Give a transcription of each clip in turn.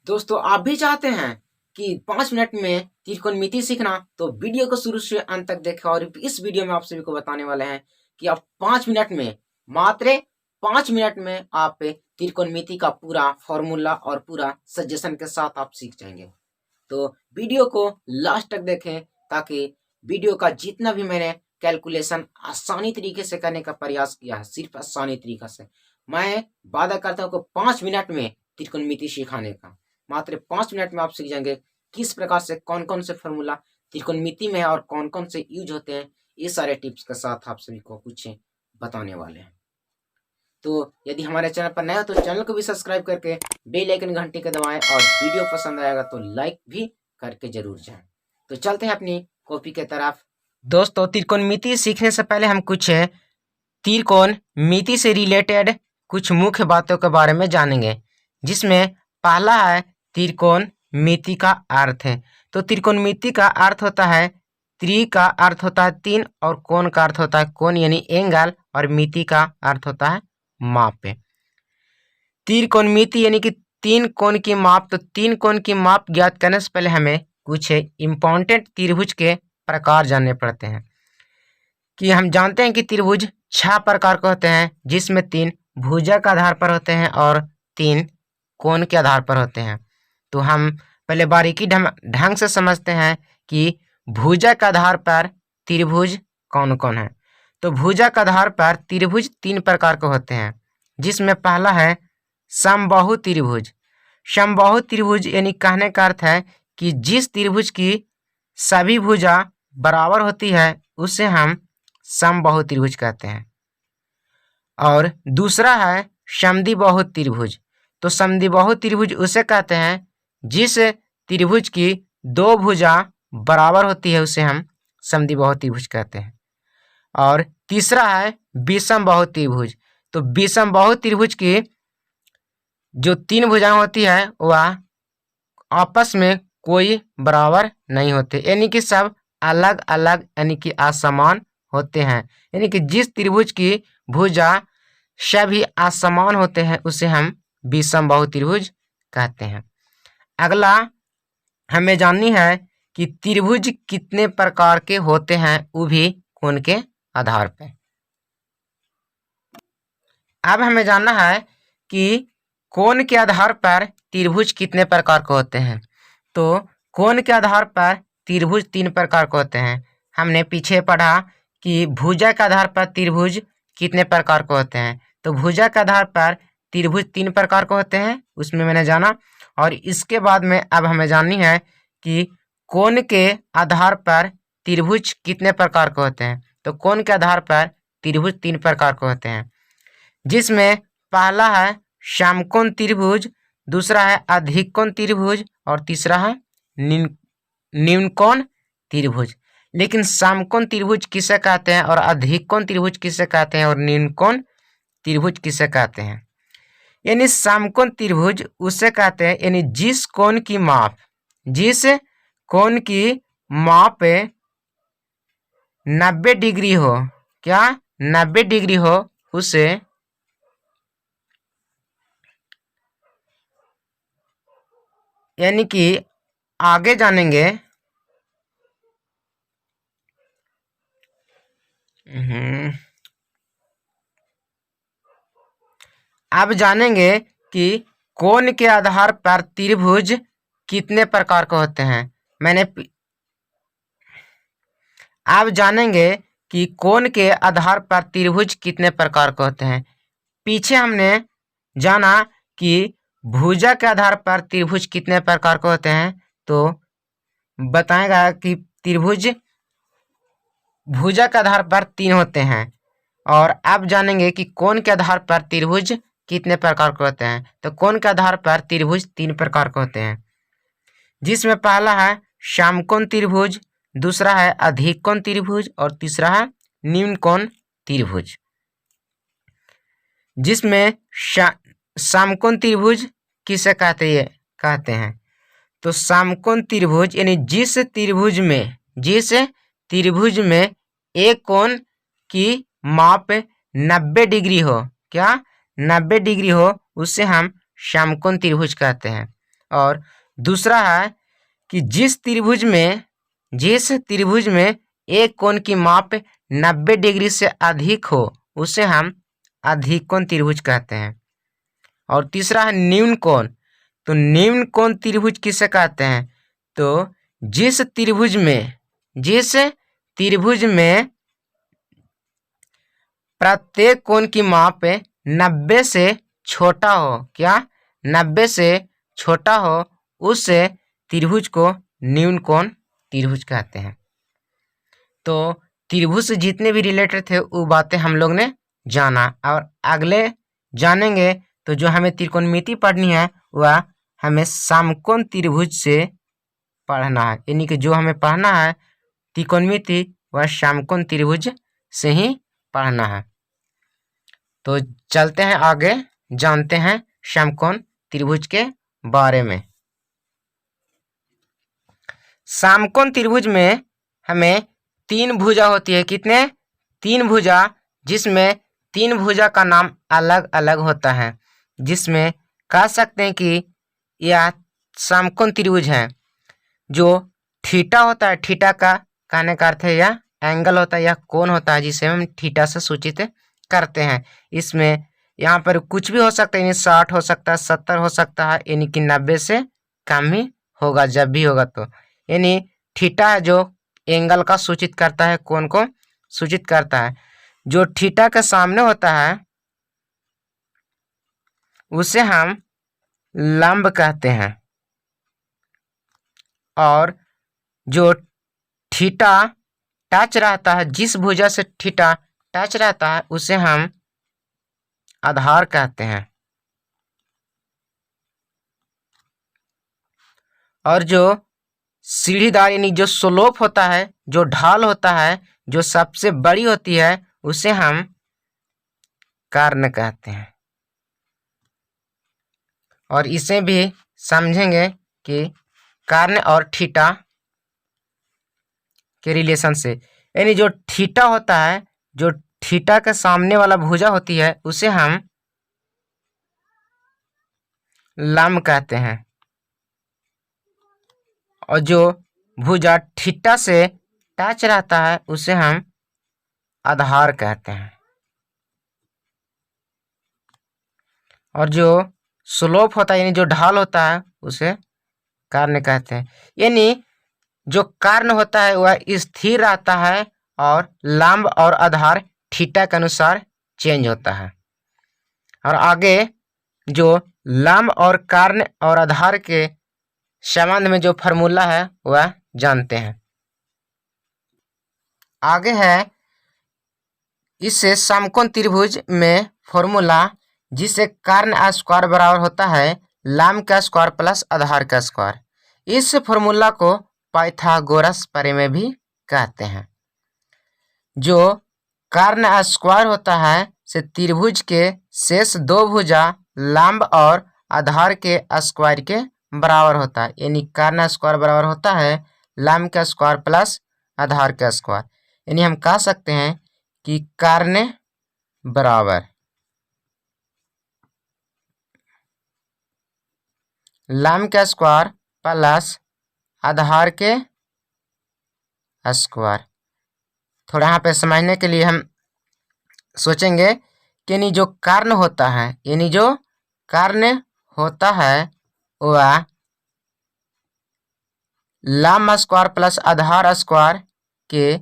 दोस्तों आप भी चाहते हैं कि 5 मिनट में त्रिकोणमिति सीखना, तो वीडियो को शुरू से अंत तक देखें। और इस वीडियो में आप सभी को बताने वाले हैं कि आप 5 मिनट में, मात्र 5 मिनट में आप त्रिकोणमिति का पूरा फॉर्मूला और पूरा सजेशन के साथ आप सीख जाएंगे। तो वीडियो को लास्ट तक देखें ताकि वीडियो का जितना भी मैंने कैलकुलेशन आसानी तरीके से करने का प्रयास किया है, सिर्फ आसानी तरीका से, मैं वादा करता हूँ कि 5 मिनट में त्रिकोणमिति सिखाने का। मात्र 5 मिनट में आप सीख जाएंगे किस प्रकार से कौन कौन से फॉर्मूला त्रिकोणमिति में है और कौन कौन से यूज होते हैं। ये सारे टिप्स के साथ आप सभी को कुछ बताने वाले हैं। तो यदि हमारे चैनल पर नए हो तो चैनल को भी सब्सक्राइब करके बेल आइकन घंटी को दबाएं, और वीडियो पसंद आएगा तो लाइक भी करके जरूर जाएं। तो चलते हैं अपनी कॉपी के तरफ। दोस्तों त्रिकोणमिति सीखने से पहले हम कुछ त्रिकोणमिति से रिलेटेड कुछ मुख्य बातों के बारे में जानेंगे, जिसमें पहला है त्रिकोणमिति का अर्थ है। तो त्रिकोणमिति का अर्थ होता है, त्रि का अर्थ होता है 3 और कोण का अर्थ होता है कोण यानी एंगल, और मिति का अर्थ होता है माप। त्रिकोणमिति यानी कि 3 कोण की माप। तो 3 कोण की माप ज्ञात करने से पहले हमें कुछ इम्पोर्टेंट त्रिभुज के प्रकार जानने पड़ते हैं। कि हम जानते हैं कि त्रिभुज 6 प्रकार के होते हैं, जिसमें 3 भुजा के आधार पर होते हैं और 3 कोण के आधार पर होते हैं। तो हम पहले बारीकी ढंग से समझते हैं कि भुजा के आधार पर त्रिभुज कौन कौन है। तो भुजा के आधार पर त्रिभुज 3 प्रकार के होते हैं, जिसमें पहला है समबाहु त्रिभुज। समबाहु त्रिभुज यानी कहने का अर्थ है कि जिस त्रिभुज की सभी भुजा बराबर होती है उसे हम समबाहु त्रिभुज कहते हैं। और दूसरा है समद्विबाहु त्रिभुज। तो समद्विबाहु त्रिभुज उसे कहते हैं जिस त्रिभुज की 2 भुजा बराबर होती है, उसे हम समद्विबाहु त्रिभुज कहते हैं। और तीसरा है विषमबाहु त्रिभुज। तो विषमबाहु त्रिभुज की जो 3 भुजाएं होती है वह आपस में कोई बराबर नहीं होते, यानी कि सब अलग अलग यानी कि असमान होते हैं। यानी कि जिस त्रिभुज की भुजा सभी असमान होते हैं उसे हम विषमबाहु त्रिभुज कहते हैं। अगला हमें जाननी है कि त्रिभुज कितने प्रकार के होते हैं, वो भी कोण के आधार पर। अब हमें जानना है कि कोण के आधार पर त्रिभुज कितने प्रकार के होते हैं। तो कोण के आधार पर त्रिभुज 3 प्रकार के होते हैं। हमने पीछे पढ़ा कि भुजा के आधार पर त्रिभुज कितने प्रकार के होते हैं। तो भुजा के आधार पर त्रिभुज 3 प्रकार के होते हैं, उसमें मैंने जाना। और इसके बाद में अब हमें जाननी है कि कोण के आधार पर त्रिभुज कितने प्रकार के होते हैं। तो कोण के आधार पर त्रिभुज 3 प्रकार के होते हैं, जिसमें पहला है समकोण त्रिभुज, दूसरा है अधिक कोण त्रिभुज, और तीसरा है निम्न कोण त्रिभुज। लेकिन समकोण त्रिभुज किसे कहते हैं और अधिक कोण त्रिभुज किसे कहते हैं और निम्न कोण त्रिभुज किसे कहते हैं। यानी समकोण त्रिभुज उसे कहते हैं यानी जिस कोण की माप 90 डिग्री हो, क्या 90 डिग्री हो, उसे यानी कि आगे जानेंगे। अब जानेंगे कि कोण के आधार पर त्रिभुज कितने प्रकार के होते हैं। अब जानेंगे कि कोण के आधार पर त्रिभुज कितने प्रकार के होते हैं। पीछे हमने जाना कि भुजा के आधार पर त्रिभुज कितने प्रकार के होते हैं, तो बताएगा कि त्रिभुज भुजा के आधार पर 3 होते हैं। और अब जानेंगे कि कोण के आधार पर त्रिभुज कितने प्रकार के होते हैं। तो कोण के आधार पर त्रिभुज 3 प्रकार के होते हैं, जिसमें पहला है समकोण त्रिभुज, दूसरा है अधिक कोण त्रिभुज, और तीसरा है निम्न कोण त्रिभुज। जिसमें समकोण त्रिभुज किसे कहते हैं। तो समकोण त्रिभुज यानी जिस त्रिभुज में एक कोण की माप 90 डिग्री हो, क्या 90 डिग्री हो, उसे हम समकोण त्रिभुज कहते हैं। और दूसरा है कि जिस त्रिभुज में एक कोण की माप 90 डिग्री से अधिक हो उसे हम अधिक कोण त्रिभुज कहते हैं। और तीसरा है न्यून कोण। तो न्यून कोण त्रिभुज किसे कहते हैं? तो जिस त्रिभुज में प्रत्येक कोण की माप 90 से छोटा हो, क्या 90 से छोटा हो, उस त्रिभुज को न्यून कोण त्रिभुज कहते हैं। तो त्रिभुज से जितने भी रिलेटेड थे वो बातें हम लोग ने जाना, और अगले जानेंगे तो जो हमें त्रिकोणमिति पढ़नी है वह हमें समकोण त्रिभुज से पढ़ना है, यानी कि जो हमें पढ़ना है त्रिकोणमिति वह समकोण त्रिभुज से ही पढ़ना है। तो चलते हैं आगे, जानते हैं समकोण त्रिभुज के बारे में। समकोण त्रिभुज में हमें 3 भुजा होती है। कितने? 3 भुजा, जिसमें 3 भुजा का नाम अलग अलग होता है, जिसमें कह सकते हैं कि यह समकोण त्रिभुज है। जो थीटा होता है, थीटा का कहने का अर्थ है यह एंगल होता है, यह कोण होता है जिसे हम थीटा से सूचित करते हैं। इसमें यहाँ पर कुछ भी हो सकता है, यानी 60 हो सकता है, 70 हो सकता है, यानी कि 90 से कम ही होगा जब भी होगा। तो यानी थीटा है जो एंगल का सूचित करता है, कोण को सूचित करता है। जो थीटा के सामने होता है उसे हम लंब कहते हैं, और जो थीटा टच रहता है, जिस भुजा से थीटा टच रहता है उसे हम आधार कहते हैं। और जो सीढ़ीदार यानी जो स्लोप होता है, जो ढाल होता है, जो सबसे बड़ी होती है उसे हम कर्ण कहते हैं। और इसे भी समझेंगे कि कर्ण और थीटा के रिलेशन से, यानी जो थीटा होता है, जो थीटा के सामने वाला भुजा होती है उसे हम लंब कहते हैं, और जो भुजा थीटा से टच रहता है उसे हम आधार कहते हैं। और जो स्लोप होता है यानी जो ढाल होता है उसे कर्ण कहते हैं। यानी जो कर्ण होता है वह स्थिर रहता है और लंब और आधार थीटा के अनुसार चेंज होता है। और आगे जो लंब और कर्ण और आधार के संबंध में जो फॉर्मूला है वह जानते हैं। आगे है इससे समकोण त्रिभुज में फॉर्मूला, जिसे कर्ण स्क्वायर बराबर होता है लंब का स्क्वायर प्लस आधार का स्क्वायर। इस फॉर्मूला को पाइथागोरस प्रमेय भी कहते हैं। जो कर्ण स्क्वायर होता है से त्रिभुज के शेष 2 भुजा लंब और आधार के स्क्वायर के बराबर होता है, यानी कर्ण स्क्वायर बराबर होता है लंब का स्क्वायर प्लस आधार का स्क्वायर। यानी हम कह सकते हैं कि कर्ण बराबर लंब का स्क्वायर प्लस आधार के स्क्वायर। थोड़ा यहाँ पे समझने के लिए हम सोचेंगे कि यानी जो कर्ण होता है, यानी जो कर्ण होता है वह लंब स्क्वायर प्लस आधार स्क्वायर के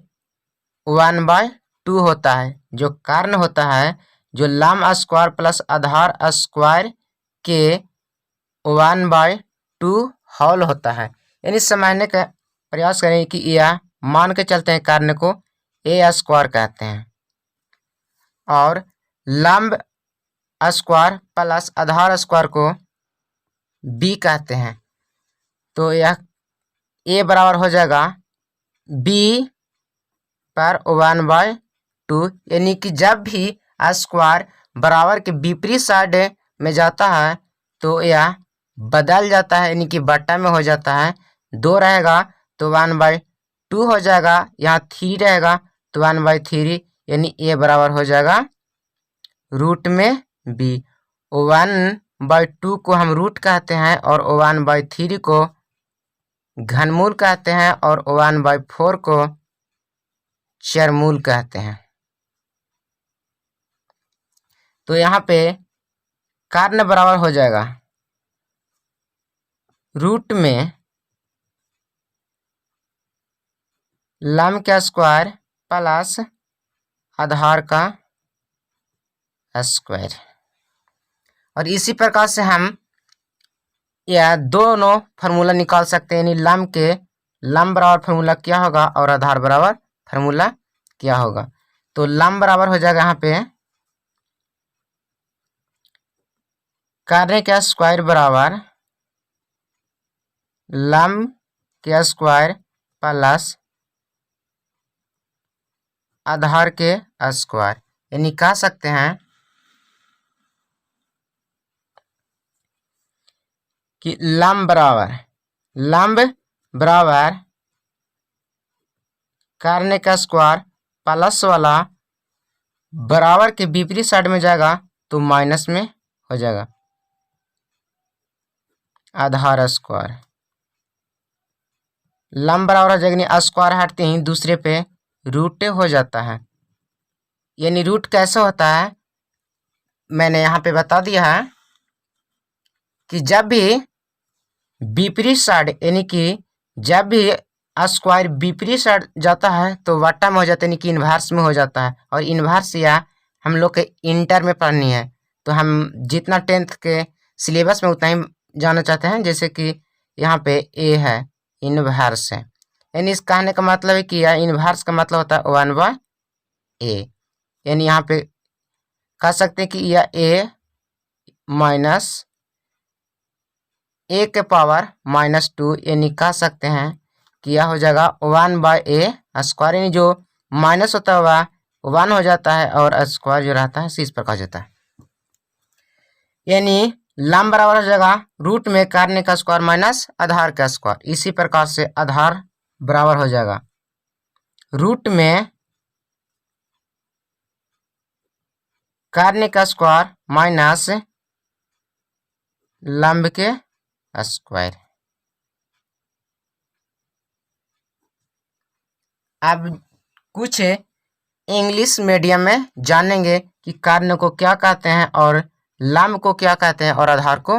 1/2 होता है। जो कर्ण होता है, जो लंब स्क्वायर प्लस आधार स्क्वायर के 1/2 होल होता है। यानी समझने का प्रयास करें कि यह मान के चलते हैं कर्ण को ए स्क्वायर कहते हैं, और लंब स्क्वायर प्लस आधार स्क्वायर को बी कहते हैं। तो यह ए बराबर हो जाएगा बी पर 1/2, यानी कि जब भी स्क्वायर बराबर के विपरीत साइड में जाता है तो यह बदल जाता है, यानी कि बट्टा में हो जाता है। 2 रहेगा तो 1/2 हो जाएगा, यहाँ 3 रहेगा तो 1/3, यानी ए बराबर हो जाएगा रूट में बी। 1 1/2 को हम रूट कहते हैं और 1/3 को घनमूल कहते हैं और 1/4 को चरमूल कहते हैं। तो यहाँ पे कार्य बराबर हो जाएगा रूट में लंब का स्क्वायर प्लस आधार का स्क्वायर। और इसी प्रकार से हम यह दोनों फार्मूला निकाल सकते हैं, यानी लंब के लंब बराबर फार्मूला क्या होगा और आधार बराबर फार्मूला क्या होगा। तो लंब बराबर हो जाएगा यहाँ पे कार्य का स्क्वायर बराबर लंब के स्क्वायर प्लस आधार के स्क्वायर, यानी कह सकते हैं कि लंब बराबर कार्य का स्क्वायर प्लस वाला बराबर के विपरीत साइड में जाएगा तो माइनस में हो जाएगा आधार स्क्वायर। लंब बराबर हो जाएगा, स्क्वायर हटते ही दूसरे पे रूट हो जाता है। यानी रूट कैसे होता है मैंने यहाँ पे बता दिया है कि जब भी विपरीत साइड, यानी कि जब भी स्क्वायर विपरीत साइड जाता है तो वाटा में हो जाता है, यानी कि इन्वर्स में हो जाता है। और इन्वर्स या हम लोग के इंटर में पढ़नी है, तो हम जितना 10th के सिलेबस में उतना ही जानना चाहते हैं। जैसे कि यहाँ पे ए है, इन्वर्स है, यानी इस कहने का मतलब है कि यह इन्वर्स का मतलब होता है 1/a। यानी यहाँ पे कह सकते हैं कि यह a माइनस a के पावर -2, यानी कह सकते हैं कि यह हो जाएगा 1/a स्क्वायर, यानी जो माइनस होता है वह 1 हो जाता है और स्क्वायर जो रहता है इस प्रकार जाता है। यानी लंब बराबर हो जाएगा रूट में कार्य का स्क्वायर माइनस आधार का स्क्वायर। इसी प्रकार से आधार बराबर हो जाएगा रूट में कार्य का स्क्वायर माइनस लंब के स्क्वायर। अब कुछ इंग्लिश मीडियम में जानेंगे कि कार्य को क्या कहते हैं और लंब को क्या कहते हैं और आधार को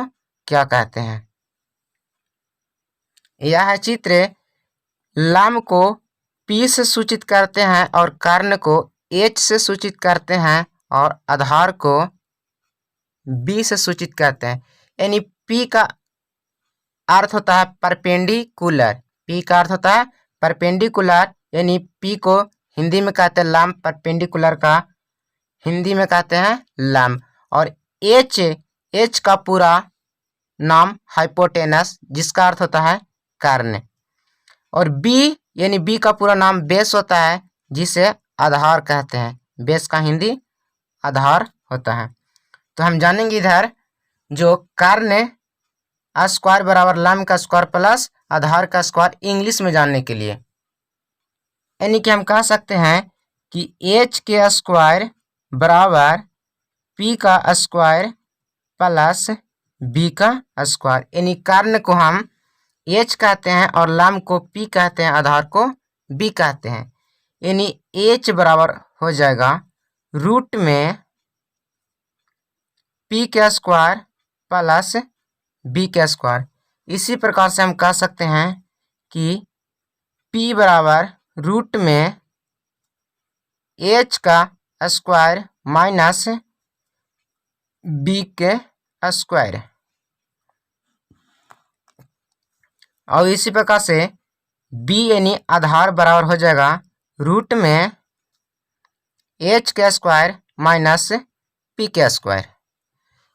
क्या कहते हैं। यह है चित्र। लंब को P से सूचित करते हैं और कार्य को H से सूचित करते हैं और आधार को B से सूचित करते हैं। यानी P का अर्थ होता है परपेंडिकुलर। P का अर्थ होता है परपेंडिकुलर, यानी P को हिंदी में कहते हैं लंब, परपेंडिकुलर का हिंदी में कहते हैं लंब। और H का पूरा नाम हाइपोटेनस, जिसका अर्थ होता है कार्य। और B यानी B का पूरा नाम बेस होता है, जिसे आधार कहते हैं। बेस का हिंदी आधार होता है। तो हम जानेंगे इधर जो कार्य स्क्वायर बराबर लंब का स्क्वायर प्लस आधार का स्क्वायर इंग्लिश में जानने के लिए, यानी कि हम कह सकते हैं कि H के स्क्वायर बराबर P का स्क्वायर प्लस B का स्क्वायर। यानी कार्य को हम H कहते हैं और लंब को P कहते हैं, आधार को B कहते हैं। यानी H बराबर हो जाएगा रूट में P का स्क्वायर प्लस B का स्क्वायर। इसी प्रकार से हम कह सकते हैं कि P बराबर रूट में H का स्क्वायर माइनस B के स्क्वायर। और इसी प्रकार से B यानी आधार बराबर हो जाएगा रूट में H के स्क्वायर माइनस P के स्क्वायर।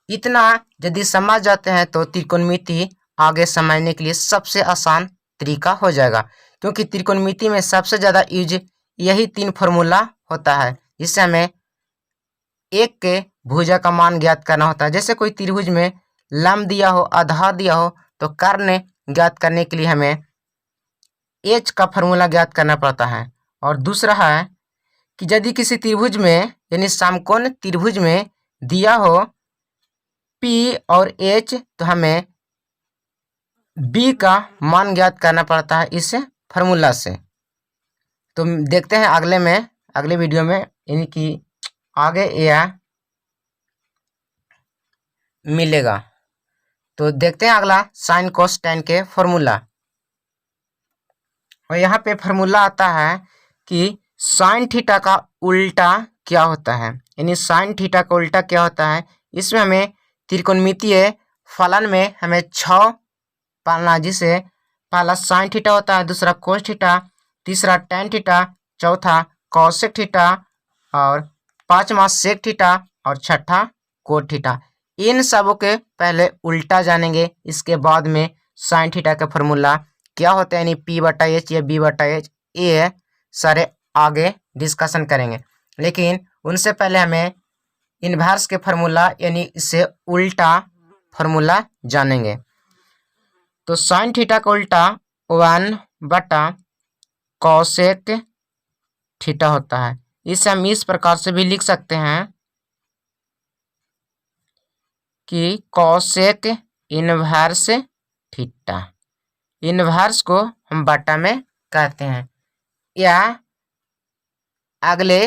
इतना यदि समझ जाते हैं तो त्रिकोणमिति आगे समझने के लिए सबसे आसान तरीका हो जाएगा, क्योंकि त्रिकोणमिति में सबसे ज़्यादा यूज यही 3 फार्मूला होता है, जिससे हमें एक के भुजा का मान ज्ञात करना होता है। जैसे कोई त्रिभुज में लंब दिया हो, आधार दिया हो, तो कार्य ज्ञात करने के लिए हमें H का फार्मूला ज्ञात करना पड़ता है। और दूसरा है कि यदि किसी त्रिभुज में यानी समकोण त्रिभुज में दिया हो पी और एच, तो हमें बी का मान ज्ञात करना पड़ता है इस फार्मूला से। तो देखते हैं अगले वीडियो में इनकी आगे यह मिलेगा। तो देखते हैं अगला साइन कोस टेन के फॉर्मूला। और यहाँ पे फॉर्मूला आता है कि साइन थीटा का उल्टा क्या होता है, यानी साइन थीटा का उल्टा क्या होता है। इसमें हमें त्रिकोणमितीय फलन में हमें 6 पालना, जिसे पहला साइन थीटा होता है, दूसरा कोस थीटा, तीसरा टेन थीटा, चौथा कॉसेक थीटा और पांचवा सेक थीटा और छठा कोट थीटा। इन सबों के पहले उल्टा जानेंगे, इसके बाद में साइन थीटा का फॉर्मूला क्या होता है, यानी पी बटा एच या बी बटा एच, ये सारे आगे डिस्कशन करेंगे। लेकिन उनसे पहले हमें इनवर्स के फार्मूला यानी इससे उल्टा फार्मूला जानेंगे। तो साइन थीटा का उल्टा 1 बटा कॉसेक थीटा होता है। इसे हम इस प्रकार से भी लिख सकते हैं कि कॉसेक इनवर्स थीटा, इनवर्स को हम बटा में कहते हैं। या अगले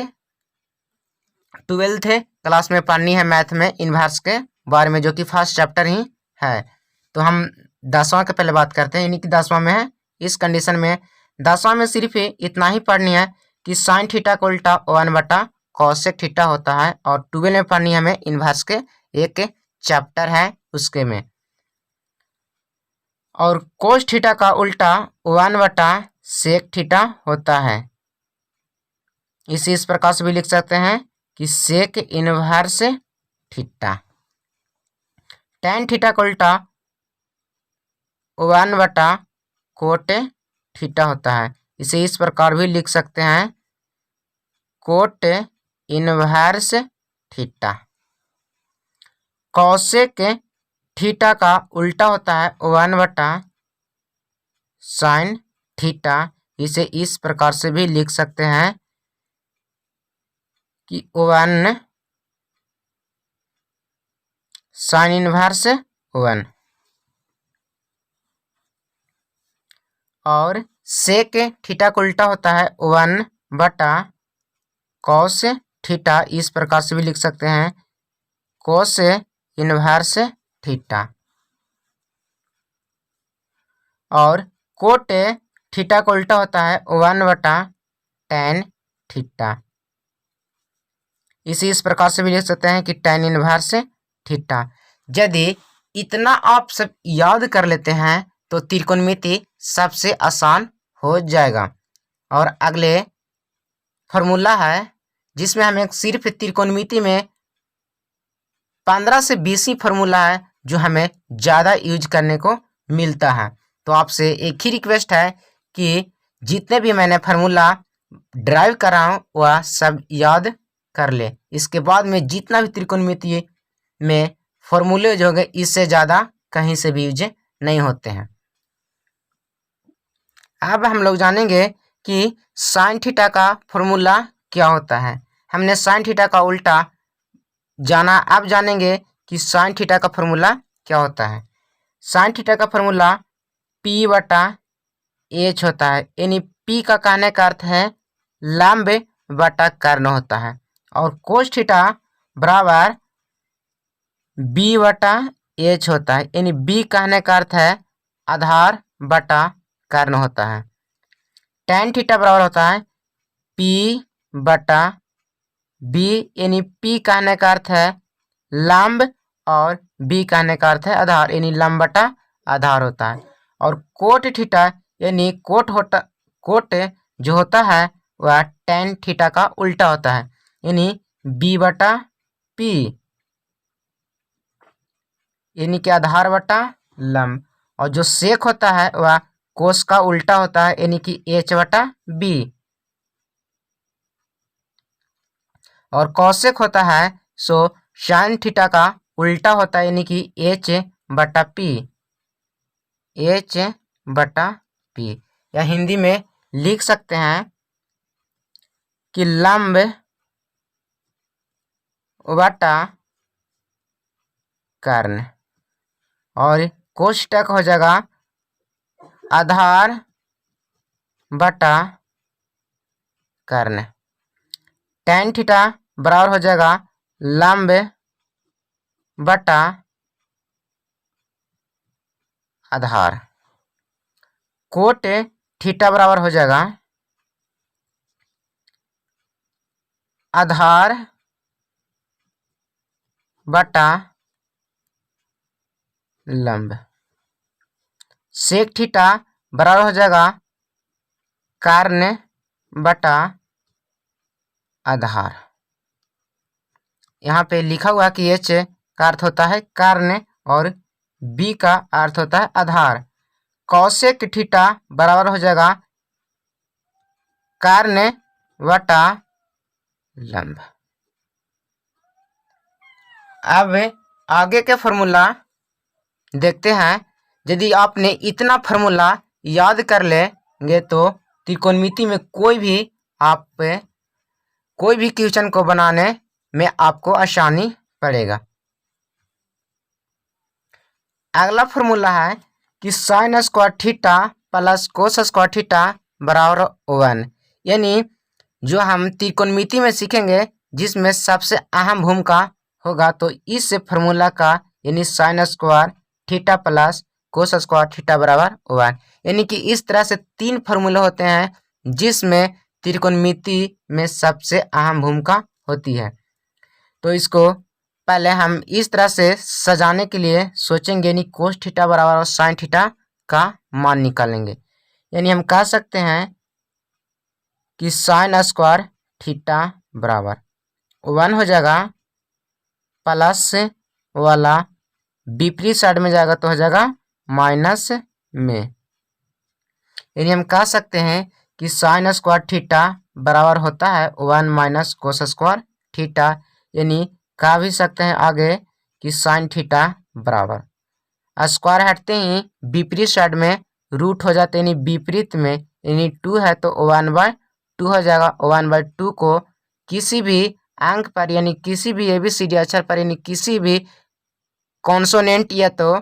12th क्लास में पढ़नी है मैथ में इनवर्स के बारे में, जो कि फर्स्ट चैप्टर ही है। तो हम 10वां के पहले बात करते हैं, यानी कि 10वां में है। इस कंडीशन में 10वां में सिर्फ इतना ही पढ़नी है कि साइन थीटा का उल्टा 1 बटा कॉसेक थीटा होता है, और 12 में पढ़नी है हमें इनवर्स के एक चैप्टर है उसके में। और कोस थीटा का उल्टा 1 बटा सेक थीटा होता है। इस प्रकार से भी लिख सकते हैं कि sec inverse theta. Tan theta का उल्टा 1 बटा कोट थीटा होता है। इसे इस प्रकार भी लिख सकते हैं, cot inverse theta. Cosec theta का उल्टा होता है 1 बटा साइन थीटा। इसे इस प्रकार से भी लिख सकते हैं कि 1 साइन इनवर्स 1। और सेक थीटा का उल्टा होता है 1 बटा कॉस थीटा। इस प्रकार से भी लिख सकते हैं, कोस इनवर्स थीटा। और कोट थीटा का उल्टा होता है 1 बटा टेन थीटा। इस प्रकार से भी लिख सकते हैं कि टेन इनवर्स थीटा। यदि इतना आप सब याद कर लेते हैं तो त्रिकोणमिति सबसे आसान हो जाएगा। और अगले फॉर्मूला है जिसमें हमें सिर्फ त्रिकोणमिति में 15 से 20 ही फॉर्मूला है जो हमें ज़्यादा यूज करने को मिलता है। तो आपसे एक ही रिक्वेस्ट है कि जितने भी मैंने फार्मूला ड्राइव कर रहा हूँ वह सब याद कर ले। इसके बाद में जितना भी त्रिकोणमिति में फॉर्मूले जो होंगे इससे ज़्यादा कहीं से भी यूज नहीं होते हैं। अब हम लोग जानेंगे कि साइन थीटा का फॉर्मूला क्या होता है। हमने साइन थीटा का उल्टा जाना, अब जानेंगे कि साइन थीटा का फॉर्मूला क्या होता है। साइन थीटा का फॉर्मूला पी बटा एच होता है, यानी पी का कहने का अर्थ है लंब बटा कर्ण होता है। और कोस थीटा बराबर बी बटा एच होता है, यानी बी कहने का अर्थ है आधार बटा कर्ण होता है। टेन थीटा बराबर होता है पी बटा बी, यानी पी कहने का अर्थ है लंब और बी कहने का अर्थ है आधार, यानी लंब बटा आधार होता है। और कोट थीटा यानी कोट जो होता है वह टेन थीटा का उल्टा होता है, यानी बी बटा पी, यानी कि आधार बटा लंब। और जो सेक होता है वह कोस का उल्टा होता है, यानी कि एच बटा बी। और कॉसेक होता है सो साइन थीटा का उल्टा होता है, यानी कि एच बटा पी, एच बटा पी। या हिंदी में लिख सकते हैं कि लंब बटा कर्ण, और कोष्टक हो जाएगा आधार बटा कर्ण। tan थीटा बराबर हो जाएगा लंब बटा आधार। कोट थीटा बराबर हो जाएगा आधार बटा लंब। सेक थीटा बराबर हो जाएगा कर्ण बटा आधार। यहाँ पे लिखा हुआ कि एच का अर्थ होता है कर्ण और बी का अर्थ होता है आधार। कौशिक थीटा बराबर हो जाएगा कर्ण बटा लंब। अब आगे के फॉर्मूला देखते हैं। यदि आपने इतना फार्मूला याद कर लेंगे तो त्रिकोणमिति में कोई भी क्वेश्चन को बनाने में आपको आसानी पड़ेगा। अगला फॉर्मूला है कि sine square theta plus cos square theta बराबर 1। यानी जो हम त्रिकोणमिति में सीखेंगे जिसमें सबसे अहम भूमिका होगा, तो इस फॉर्मूला का यानी sine square theta plus cos square theta बराबर 1, यानी कि इस तरह से 3 फार्मूले होते हैं जिसमें त्रिकोणमिति में सबसे अहम भूमिका होती है। तो इसको पहले हम इस तरह से सजाने के लिए सोचेंगे, यानी कोस थीटा बराबर और साइन थीटा का मान निकालेंगे। यानी हम कह सकते हैं कि साइन स्क्वायर थीटा बराबर 1 हो जाएगा, प्लस वाला विपरीत साइड में जाएगा तो हो जाएगा माइनस में। यानी हम कह सकते हैं कि साइन स्क्वायर थीटा बराबर होता है 1 माइनस कोस स्क्वायर थीटा। यानी कह भी सकते हैं आगे कि साइन थीटा बराबर स्क्वायर हटते ही विपरीत साइड में रूट हो जाते हैं, यानी विपरीत में, यानी 2 है तो 1/2 हो जाएगा। 1/2 को किसी भी अंक पर यानी किसी भी ABCD अक्षर पर यानी किसी भी कॉन्सोनेंट या तो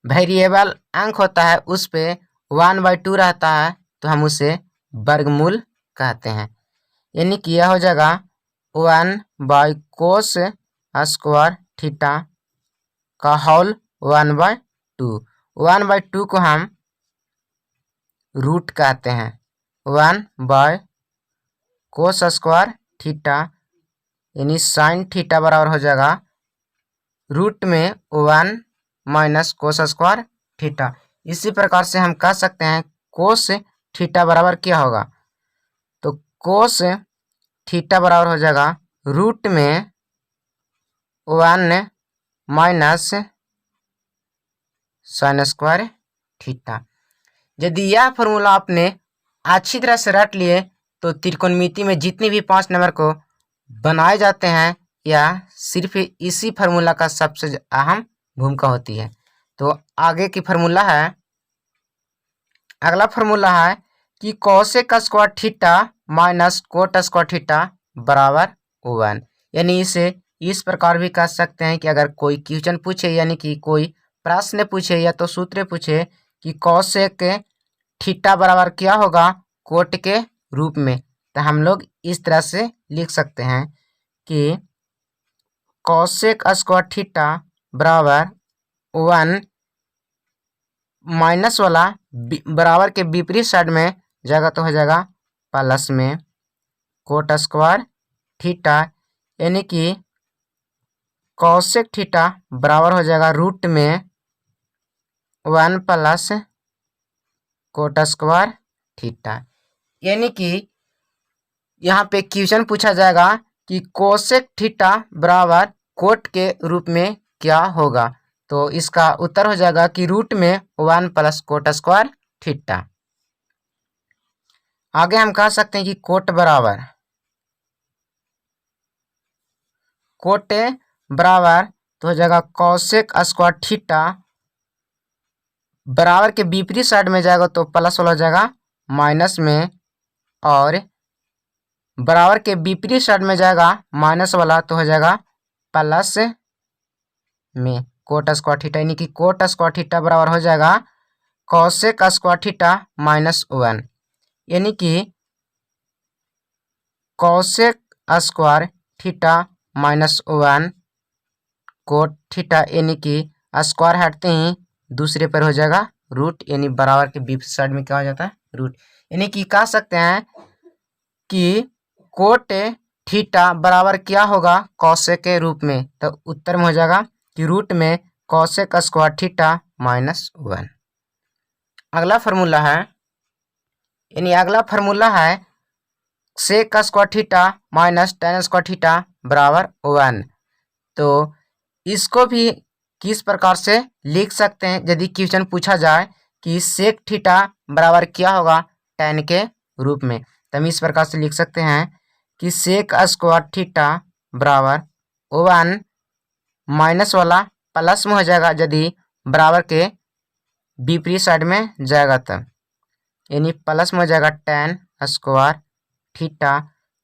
वेरिएबल अंक होता है उस पे 1/2 रहता है तो हम उसे वर्गमूल कहते हैं। यानी कि यह हो जाएगा 1/कोस स्क्वायर थीटा का होल 1/2। 1/2 को हम रूट कहते हैं। 1/कोस स्क्वायर थीटा यानी साइन थीटा बराबर हो जाएगा रूट में 1 माइनस कोस स्क्वायर थीटा। इसी प्रकार से हम कह सकते हैं कोस थीटा बराबर क्या होगा, तो कोस थीटा बराबर हो जाएगा रूट में 1 माइनस साइन स्क्वायर थीटा। यदि यह फॉर्मूला आपने अच्छी तरह से रट लिए तो त्रिकोणमिति में जितनी भी 5 नंबर को बनाए जाते हैं यह सिर्फ इसी फार्मूला का सबसे अहम भूमिका होती है। तो आगे की फार्मूला है, अगला फार्मूला है कि cosec square theta minus cot square theta बराबर 1। यानी इसे इस प्रकार भी कह सकते हैं कि अगर कोई क्वेश्चन पूछे यानी कि कोई प्रश्न पूछे या तो सूत्र पूछे कि कोसेक थीटा बराबर क्या होगा कोट के रूप में, तो हम लोग इस तरह से लिख सकते हैं कि कोसेक स्क्वायर थीटा बराबर 1 माइनस वाला बराबर के विपरीत साइड में जाएगा तो हो जाएगा प्लस में कोट स्क्वायर थीटा। यानी कि कोसेक थीटा बराबर हो जाएगा रूट में 1 प्लस कोट स्क्वायर थीटा। यानी कि यहाँ पे क्वेश्चन पूछा जाएगा कि कोसेक थीटा बराबर कोट के रूप में क्या होगा, तो इसका उत्तर हो जाएगा कि रूट में 1 प्लस कोट स्क्वायर थीटा। आगे हम कह सकते हैं कि कोट बराबर तो हो जाएगा कोसेक स्क्वायर थीटा बराबर के विपरीत साइड में जाएगा तो प्लस वाला हो जाएगा माइनस में, और बराबर के विपरीत साइड में जाएगा माइनस वाला तो हो जाएगा प्लस में कोट स्क्वायर थीटा, यानी कि कोट स्क्वायर थीटा बराबर हो जाएगा कोसेक स्क्वायर थीटा -1, यानी कि cosec square theta -1 cot theta, यानी कि स्क्वायर हटते ही दूसरे पर हो जाएगा रूट, यानी बराबर के बी साइड में क्या हो जाता है रूट, यानी कि कह सकते हैं कि कोट थीटा बराबर क्या होगा कोसेक के रूप में, तो उत्तर में हो जाएगा कि रूट में कोसेक स्क्वायर थीटा -1। अगला फार्मूला है, यानी अगला फार्मूला है sec square theta -tan square theta बराबर 1। तो इसको भी किस प्रकार से लिख सकते हैं, यदि क्वेश्चन पूछा जाए कि सेक थीटा बराबर क्या होगा tan के रूप में, तो हम इस प्रकार से लिख सकते हैं कि सेक स्क्वायर थीटा बराबर 1 माइनस वाला प्लस में हो जाएगा यदि बराबर के विपरीत साइड में जाएगा तब, यानी प्लस में हो जाएगा tan स्क्वायर थीटा,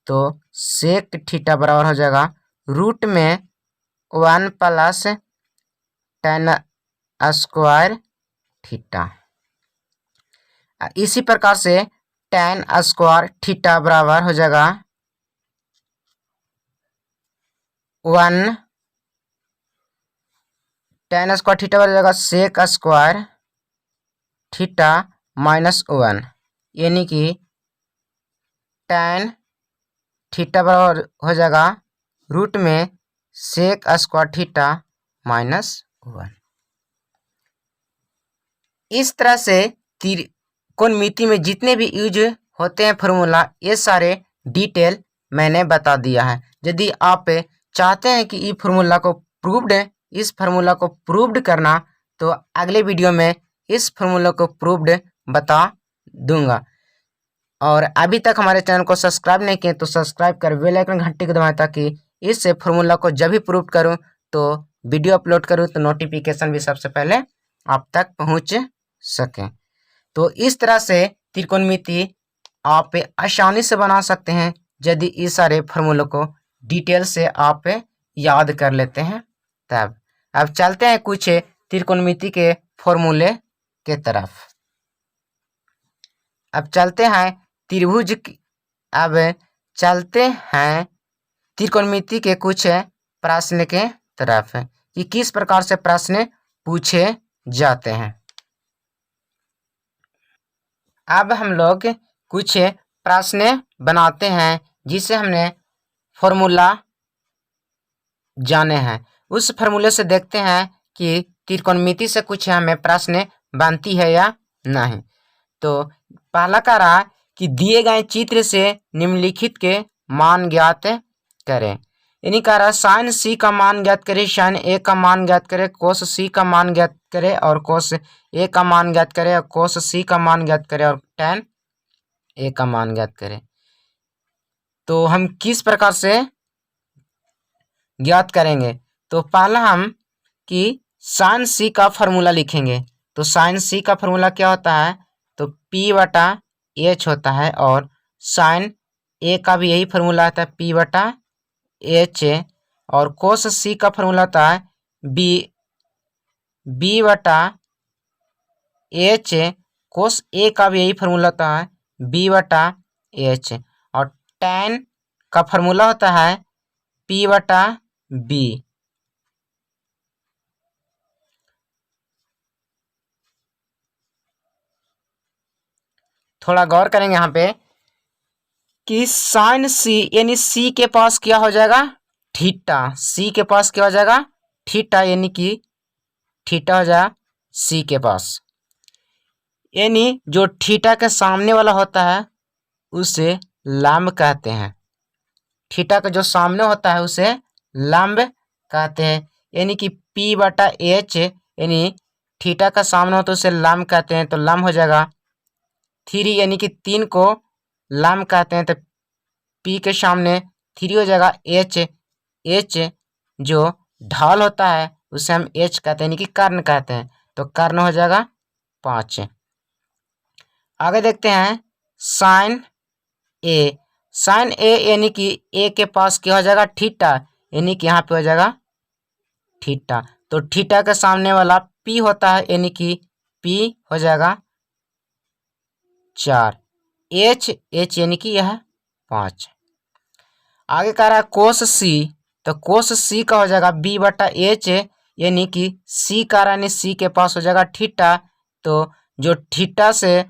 तो सेक थीटा बराबर हो जाएगा रूट में 1 प्लस tan स्क्वायर थीटा। इसी प्रकार से tan स्क्वायर थीटा बराबर हो जाएगा 1 tan स्क्वायर थीटा बराबर हो जाएगा सेक स्क्वायर थीटा -1, यानी कि tan थीटा बराबर हो जाएगा रूट में सेक स्क्वायर थीटा -1। इस तरह से त्रिकोणमिति में जितने भी यूज होते हैं फार्मूला, ये सारे डिटेल मैंने बता दिया है। यदि आप चाहते हैं कि इस फार्मूला को प्रूव्ड करना, तो अगले वीडियो में इस फार्मूला को प्रूव्ड बता दूंगा। और अभी तक हमारे चैनल को सब्सक्राइब नहीं किए तो सब्सक्राइब कर बेल आइकन घंटी को दबाएं, ताकि इस फार्मूला को जब भी प्रूव करूं तो वीडियो अपलोड करूं तो नोटिफिकेशन भी सबसे पहले आप तक पहुंच सके। तो इस तरह से त्रिकोणमिति आप आसानी से बना सकते हैं यदि इस सारे फार्मूलों को डिटेल से आप याद कर लेते हैं तब। अब चलते हैं कुछ त्रिकोणमिति के फॉर्मूले के तरफ। अब चलते हैं त्रिकोणमिति के कुछ प्रश्न के तरफ कि किस प्रकार से प्रश्न पूछे जाते हैं। अब हम लोग कुछ प्रश्न बनाते हैं जिसे हमने फॉर्मूला जाने हैं। उस फार्मूले से देखते हैं कि त्रिकोणमिति से कुछ हमें प्रश्न बनती है या नहीं। तो पहला कह रहा कि दिए गए चित्र से निम्नलिखित के मान ज्ञात करें, यानी कह रहा साइन सी का मान ज्ञात करें, साइन ए का मान ज्ञात करें, कोस सी का मान ज्ञात करें और कोस ए का मान ज्ञात करें, और कोस सी का मान ज्ञात करें और tan ए का मान ज्ञात करें। तो हम किस प्रकार से ज्ञात करेंगे? तो पहला हम कि साइन सी का फार्मूला लिखेंगे। तो साइन सी का फार्मूला क्या होता है? तो P/H होता है, और साइन ए का भी यही फार्मूला आता है P/H, और कोस सी का फार्मूला होता है B/H, कोस ए का भी यही फार्मूला होता है B/H, और tan का फार्मूला होता है P/B। थोड़ा गौर करेंगे यहाँ पे कि साइन सी, यानी सी के पास क्या हो जाएगा थीटा, सी के पास क्या हो जाएगा थीटा, यानी कि थीटा हो जाएगा सी के पास, यानी जो थीटा के सामने वाला होता है उसे लंब कहते हैं। थीटा का जो सामने होता है उसे लंब कहते हैं, यानी कि P/H, यानी थीटा का सामने होता है उसे लंब कहते हैं। तो लंब हो जाएगा 3, यानी कि 3 को लंब कहते हैं। तो P के सामने 3 हो जाएगा H जो ढाल होता है उसे हम H कहते हैं, यानी कि कर्ण कहते हैं। तो कर्ण हो जाएगा 5। आगे देखते हैं साइन ए। साइन ए, यानी कि ए के पास क्या हो जाएगा थीटा, यानी कि यहाँ पे हो जाएगा थीटा। तो थीटा के सामने वाला पी होता है, यानी कि पी हो जाएगा 4। एच यानी कि यह 5। आगे कह रहा है कोस सी, तो कोस सी का हो जाएगा बी बटा एच, यानी कि सी का यानी सी के पास हो जाएगा थीटा। तो जो थीटा से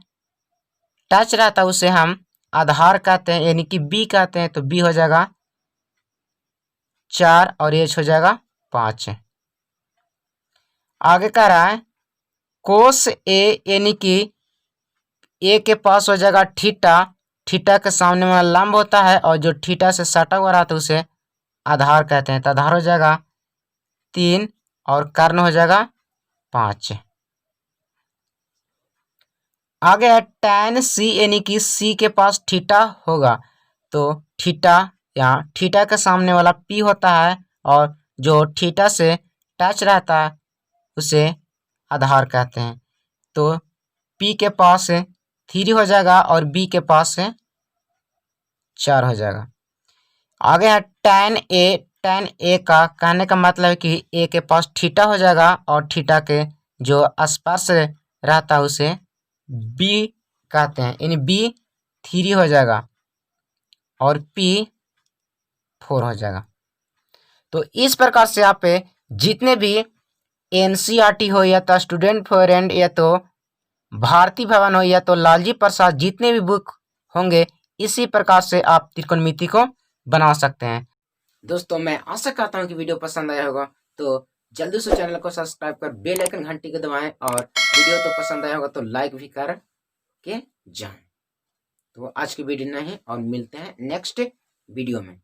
टच रहता है उसे हम आधार कहते हैं, यानी कि बी कहते हैं। तो बी हो जाएगा 4 और एच हो जाएगा 5। आगे कह रहा है कोस ए, यानी कि ए के पास हो जाएगा थीटा। थीटा के सामने में लंब होता है और जो थीटा से सटा हुआ रहता है उसे आधार कहते हैं। तो आधार हो जाएगा 3 और कर्ण हो जाएगा 5। आगे है tan सी, यानी कि सी के पास थीटा होगा। तो थीटा, यहाँ थीटा के सामने वाला पी होता है और जो थीटा से टच रहता है उसे आधार कहते हैं। तो पी के पास 3 हो जाएगा और बी के पास 4 हो जाएगा। आगे है tan ए। tan ए का कहने का मतलब है कि ए के पास थीटा हो जाएगा और थीटा के जो स्पर्श रहता है उसे बी कहते हैं, यानी बी 3 हो जाएगा और पी 4 हो जाएगा। तो इस प्रकार से आप जितने भी एनसीईआरटी हो या तो स्टूडेंट फ्रेंड या तो भारती भवन हो या तो लालजी प्रसाद, जितने भी बुक होंगे इसी प्रकार से आप त्रिकोणमिति को बना सकते हैं। दोस्तों मैं आशा करता हूँ कि वीडियो पसंद आया होगा, तो जल्दी से चैनल को सब्सक्राइब कर बेल आइकन घंटी को दबाएं और वीडियो तो पसंद आया होगा तो लाइक भी कर के जाएं। तो आज की वीडियो नहीं और मिलते हैं नेक्स्ट वीडियो में।